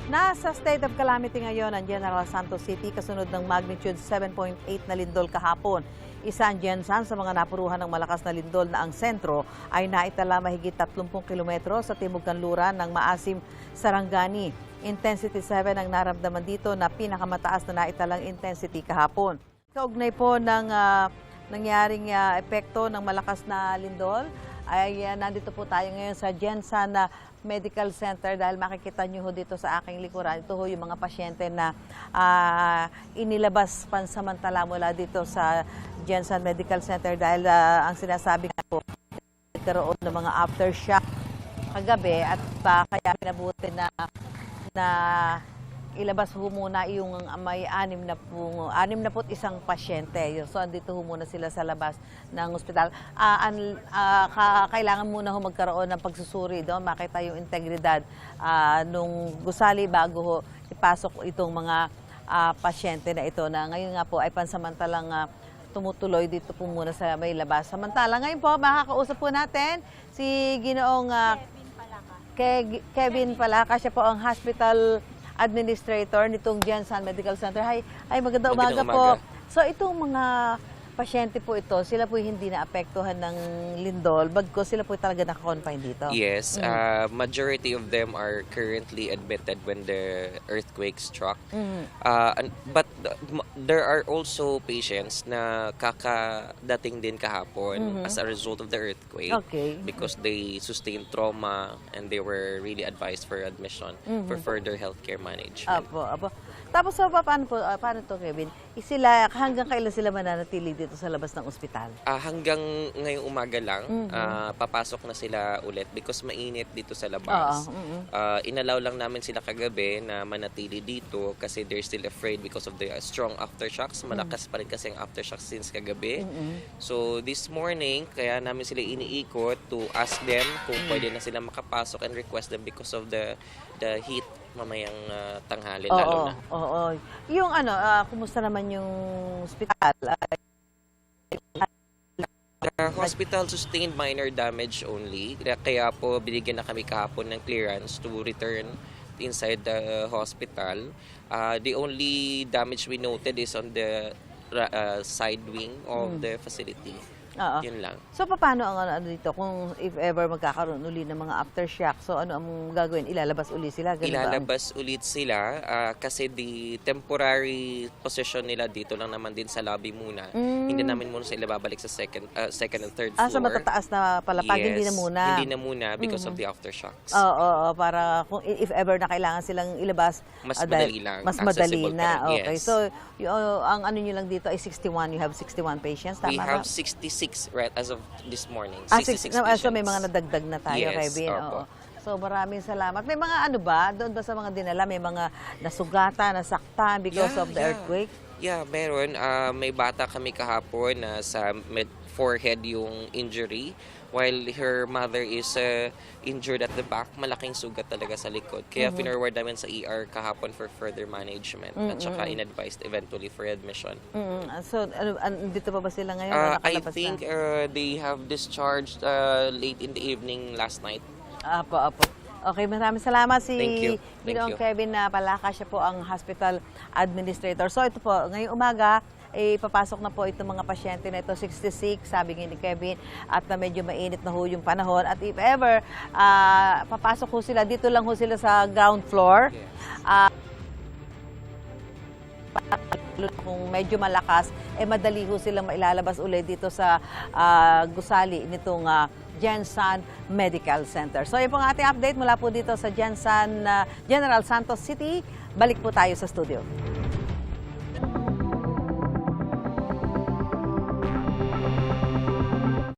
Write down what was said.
Nasa state of calamity ngayon ang General Santos City kasunod ng magnitude 7.8 na lindol kahapon. Isa ang Gensan sa mga napuruhan ng malakas na lindol na ang sentro ay naitala mahigit 30 kilometro sa timog kanluran ng Maasim, Sarangani. Intensity 7 ang naramdaman dito na pinakamataas na naitalang intensity kahapon. Kaugnay po ng nangyaring epekto ng malakas na lindol ay nandito po tayo ngayon sa Gensan Medical Center dahil makikita nyo dito sa aking likuran. Ito ho yung mga pasyente na inilabas pansamantala mula dito sa Gensan Medical Center dahil ang sinasabi nga po, nagkaroon ng mga aftershock kagabi at kaya pinabuti na ilabas ho muna yung may 61 pasyente. So, andito ho muna sila sa labas ng ospital. Kailangan muna ho magkaroon ng pagsusuri doon. Makita yung integridad nung gusali bago ho ipasok itong mga pasyente na ito na ngayon nga po ay pansamantalang tumutuloy dito po muna sa may labas. Samantala, ngayon po, makakausap po natin si Ginoong Kevin Palaka. Siya po ang hospital administrator nitong Gensan Medical Center. Ay magandang umaga po. So itong mga pasyente po ito, sila po hindi na-apektuhan ng lindol, bagko sila po talaga naka-confine dito? Yes, majority of them are currently admitted when the earthquake struck. But there are also patients na kakadating din kahapon as a result of the earthquake because they sustained trauma and they were really advised for admission for further healthcare management. Apo. Tapos paano to, Kevin? Hanggang kailan sila mananatili dito sa labas ng ospital? Hanggang ngayong umaga lang, papasok na sila ulit because mainit dito sa labas. Inalaw lang namin sila kagabi na manatili dito kasi they're still afraid because of the strong aftershocks. Malakas pa rin kasi ang aftershocks since kagabi. So this morning, kaya namin sila iniikot to ask them kung pwede na sila makapasok and request them because of the heat mamayang tanghali lalo na. Yung kumusta naman yung hospital? The hospital sustained minor damage only. Kaya po binigyan na kami kahapon ng clearance to return inside the hospital. The only damage we noted is on the side wing of the facility. Yun lang. So, paano ang dito? Kung if ever magkakaroon uli ng mga aftershock, so ano ang gagawin? Ilalabas uli sila? Ilalabas ulit sila kasi the temporary position nila dito lang naman din sa lobby muna. Hindi namin muna sila babalik sa second and third floor. Sa matataas na palapag, yes, hindi na muna? Hindi na muna because of the aftershocks. Para kung if ever na kailangan silang ilabas, mas madali lang. Mas madali na. Okay. Yes. So, ang ano nyo lang dito ay 61. You have 61 patients, tama We ba? have 66 right as of this morning. 66 66 patients. So may mga nadagdag na tayo, yes, Kevin. So maraming salamat. May mga doon ba sa mga dinala, may mga nasugatan, nasaktan because of the earthquake? Yeah, meron. May bata kami kahapon na sa forehead yung injury while her mother is injured at the back. Malaking sugat talaga sa likod. Kaya finorward namin sa ER kahapon for further management at saka in-advised eventually for admission. So, dito pa ba sila ngayon? I think they have discharged late in the evening last night. Apo. Okay, maraming salamat si Thank you. Kevin Palaka, siya po ang hospital administrator. So ito po, ngayong umaga, papasok na po itong mga pasyente na ito, 66, sabi nga ni Kevin, at na medyo mainit na ho yung panahon. At if ever, papasok ho sila, dito lang ho sila sa ground floor. Kung medyo malakas, madali ho silang mailalabas ulit dito sa gusali nitong Gensan Medical Center. So, yun po ang ating update mula po dito sa Gensan General Santos City. Balik po tayo sa studio.